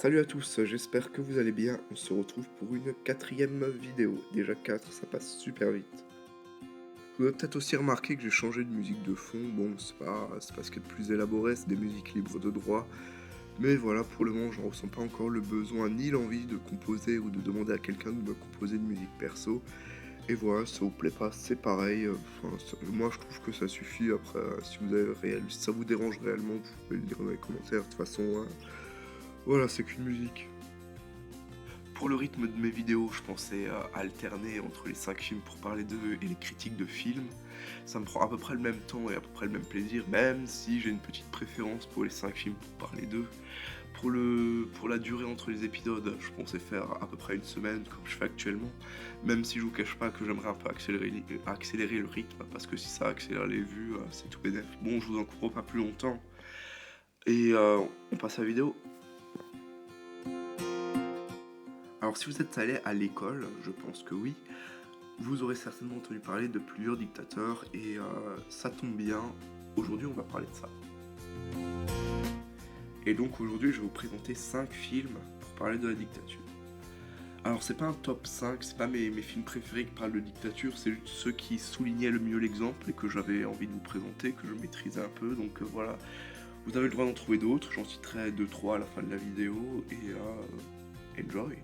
Salut à tous, j'espère que vous allez bien. On se retrouve pour une quatrième vidéo. Déjà 4, ça passe super vite. Vous avez peut-être aussi remarqué que j'ai changé de musique de fond. Bon, c'est pas ce qu'il y a de plus élaboré, c'est des musiques libres de droit. Mais voilà, pour le moment, je ressens pas encore le besoin ni l'envie de composer ou de demander à quelqu'un de me composer une musique perso. Et voilà, ça vous plaît pas, c'est pareil. Moi, je trouve que ça suffit. Après, si ça vous dérange réellement, vous pouvez le dire dans les commentaires. De toute façon, voilà, c'est qu'une musique. Pour le rythme de mes vidéos, je pensais alterner entre les 5 films pour parler d'eux et les critiques de films. Ça me prend à peu près le même temps et à peu près le même plaisir, même si j'ai une petite préférence pour les 5 films pour parler d'eux. Pour la durée entre les épisodes, je pensais faire à peu près une semaine comme je fais actuellement, même si je vous cache pas que j'aimerais un peu accélérer le rythme, parce que si ça accélère les vues, c'est tout bénef. Bon, je vous en couvre pas plus longtemps, et on passe à la vidéo. Alors si vous êtes allé à l'école, je pense que oui, vous aurez certainement entendu parler de plusieurs dictateurs et ça tombe bien, aujourd'hui on va parler de ça. Et donc aujourd'hui je vais vous présenter 5 films pour parler de la dictature. Alors c'est pas un top 5, c'est pas mes films préférés qui parlent de dictature, c'est juste ceux qui soulignaient le mieux l'exemple et que j'avais envie de vous présenter, que je maîtrisais un peu, donc voilà. Vous avez le droit d'en trouver d'autres, j'en citerai 2-3 à la fin de la vidéo et enjoy.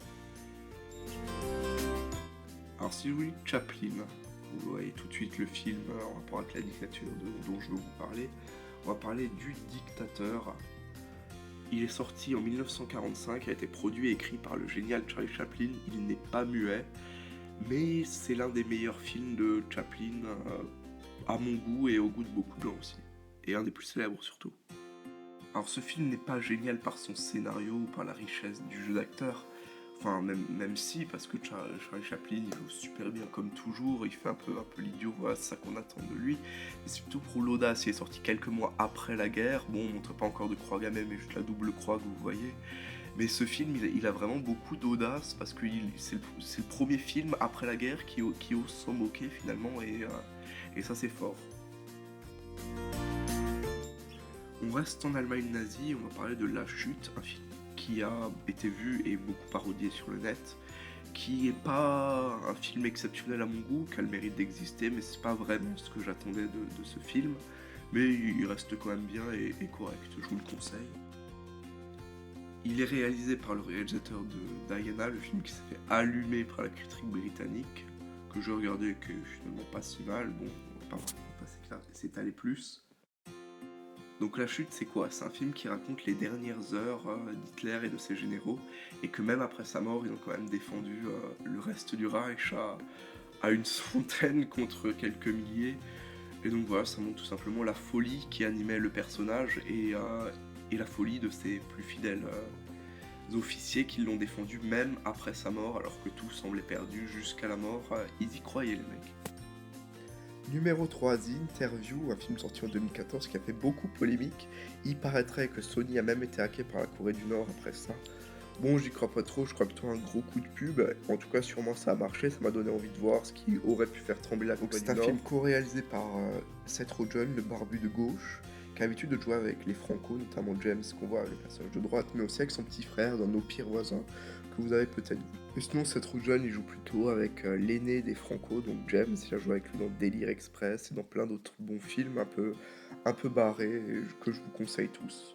Alors si je vous dis Chaplin, vous voyez tout de suite le film en rapport avec la dictature dont je veux vous parler. On va parler du Dictateur. Il est sorti en 1945, a été produit et écrit par le génial Charlie Chaplin. Il n'est pas muet, mais c'est l'un des meilleurs films de Chaplin à mon goût et au goût de beaucoup de gens aussi. Et un des plus célèbres surtout. Alors ce film n'est pas génial par son scénario ou par la richesse du jeu d'acteur. Enfin, même si, parce que Charlie Chaplin, il joue super bien comme toujours, il fait un peu l'idiot, voilà, c'est ça qu'on attend de lui. Mais c'est plutôt pour l'audace, il est sorti quelques mois après la guerre, bon, on montre pas encore de croix gammée, mais juste la double croix que vous voyez. Mais ce film, il a vraiment beaucoup d'audace, parce que c'est le premier film après la guerre qui ose s'en moquer finalement, et ça c'est fort. On reste en Allemagne nazie, on va parler de La Chute, un film qui a été vu et beaucoup parodié sur le net, qui est pas un film exceptionnel à mon goût, qui a le mérite d'exister, mais c'est pas vraiment ce que j'attendais de ce film, mais il reste quand même bien et correct, je vous le conseille. Il est réalisé par le réalisateur de Diana, le film qui s'est fait allumer par la critique britannique, que j'ai regardé et qui est finalement pas si mal, bon, on va pas s'étaler plus. Donc La Chute, c'est quoi? C'est un film qui raconte les dernières heures d'Hitler et de ses généraux, et que même après sa mort, ils ont quand même défendu le reste du Reich à une centaine contre quelques milliers. Et donc voilà, ça montre tout simplement la folie qui animait le personnage et la folie de ses plus fidèles officiers qui l'ont défendu même après sa mort, alors que tout semblait perdu jusqu'à la mort. Ils y croyaient, les mecs. Numéro 3, The Interview, un film sorti en 2014 qui a fait beaucoup polémique. Il paraîtrait que Sony a même été hacké par la Corée du Nord après ça. Bon, j'y crois pas trop, je crois plutôt à un gros coup de pub. En tout cas, sûrement ça a marché, ça m'a donné envie de voir ce qui aurait pu faire trembler la Corée du Nord. C'est un film co-réalisé par Seth Rogen, le barbu de gauche, qui a l'habitude de jouer avec les Franco, notamment James, qu'on voit avec les personnages de droite, mais aussi avec son petit frère dans Nos pires voisins, que vous avez peut-être vu. Et sinon, Seth Rogen, il joue plutôt avec l'aîné des Franco, donc James. Il a joué avec lui dans Délire Express et dans plein d'autres bons films un peu barrés que je vous conseille tous.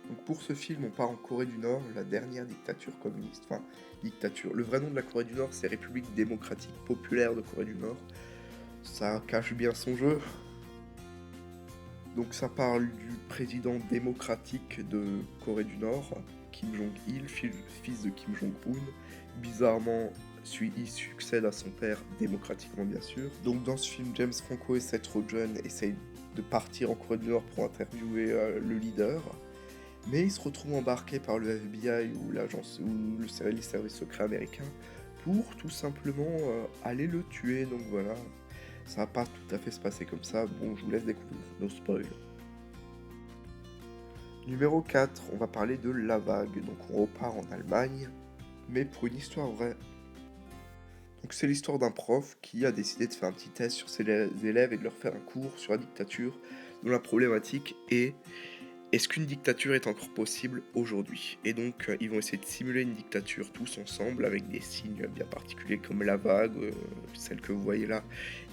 Donc pour ce film, on part en Corée du Nord, la dernière dictature communiste. Enfin, dictature. Le vrai nom de la Corée du Nord, c'est République démocratique populaire de Corée du Nord. Ça cache bien son jeu. Donc ça parle du président démocratique de Corée du Nord, Kim Jong-il, fils de Kim Jong-un. Bizarrement, il succède à son père démocratiquement bien sûr. Donc dans ce film, James Franco et Seth Rogen essayent de partir en Corée du Nord pour interviewer le leader. Mais ils se retrouvent embarqués par le FBI ou les services secrets américains pour tout simplement aller le tuer. Donc voilà, ça va pas tout à fait se passer comme ça. Bon, je vous laisse découvrir, no spoil. Numéro 4, on va parler de La Vague. Donc on repart en Allemagne, mais pour une histoire vraie. Donc c'est l'histoire d'un prof qui a décidé de faire un petit test sur ses élèves et de leur faire un cours sur la dictature, dont la problématique est Est-ce qu'une dictature est encore possible aujourd'hui? Et donc, ils vont essayer de simuler une dictature tous ensemble avec des signes bien particuliers comme la vague, celle que vous voyez là,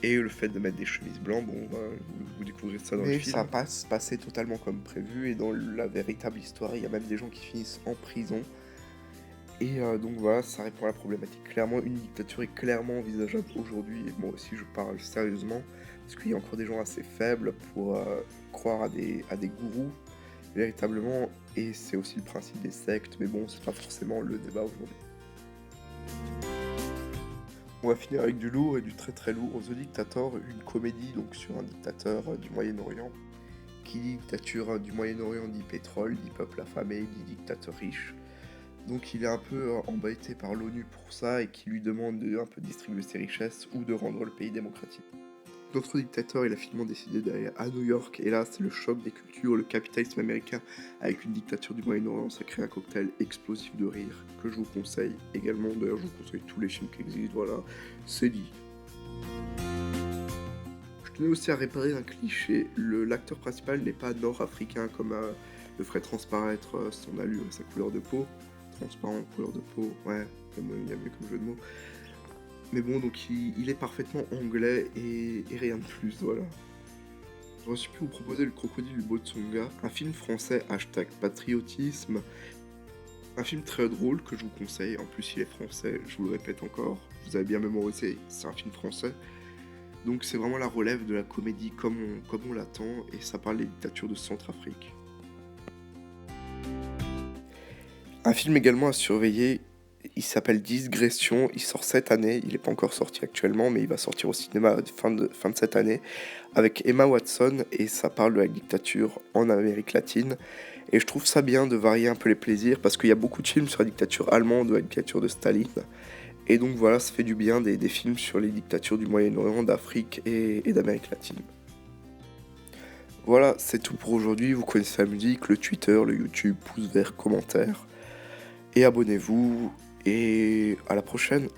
et le fait de mettre des chemises blancs. Bon, vous découvrirez ça dans le Mais film. ça va pas se passer totalement comme prévu et dans la véritable histoire, il y a même des gens qui finissent en prison et donc voilà, ça répond à la problématique. Clairement, une dictature est clairement envisageable aujourd'hui et moi aussi je parle sérieusement parce qu'il y a encore des gens assez faibles pour, croire à des gourous véritablement et c'est aussi le principe des sectes, mais bon, c'est pas forcément le débat aujourd'hui. On va finir avec du lourd et du très très lourd. The Dictator, une comédie donc sur un dictateur du Moyen-Orient. Qui dit dictature du Moyen-Orient dit pétrole, dit peuple affamé, dit dictateur riche. Donc il est un peu embêté par l'ONU pour ça et qui lui demande de un peu distribuer ses richesses ou de rendre le pays démocratique. Notre dictateur, il a finalement décidé d'aller à New York, et là, c'est le choc des cultures, le capitalisme américain avec une dictature du Moyen-Orient, ça crée un cocktail explosif de rire que je vous conseille également. D'ailleurs, je vous conseille tous les films qui existent, voilà, c'est dit. Je tenais aussi à réparer un cliché, l'acteur principal n'est pas nord-africain comme le ferait transparaître son allure et sa couleur de peau. Transparent, couleur de peau, ouais, il y a mieux comme jeu de mots. Mais bon, donc il est parfaitement anglais et rien de plus, voilà. J'aurais aussi pu vous proposer Le Crocodile Botsonga, un film français #patriotisme, un film très drôle que je vous conseille, en plus il est français, je vous le répète encore, vous avez bien mémorisé, c'est un film français. Donc c'est vraiment la relève de la comédie comme on l'attend, et ça parle des dictatures de Centrafrique. Un film également à surveiller, il s'appelle Digression, il sort cette année, il n'est pas encore sorti actuellement, mais il va sortir au cinéma fin de cette année, avec Emma Watson, et ça parle de la dictature en Amérique latine. Et je trouve ça bien de varier un peu les plaisirs, parce qu'il y a beaucoup de films sur la dictature allemande ou la dictature de Staline. Et donc voilà, ça fait du bien des films sur les dictatures du Moyen-Orient, d'Afrique et d'Amérique latine. Voilà, c'est tout pour aujourd'hui, vous connaissez la musique, le Twitter, le YouTube, pouce vert, commentaire. Et abonnez-vous, et à la prochaine.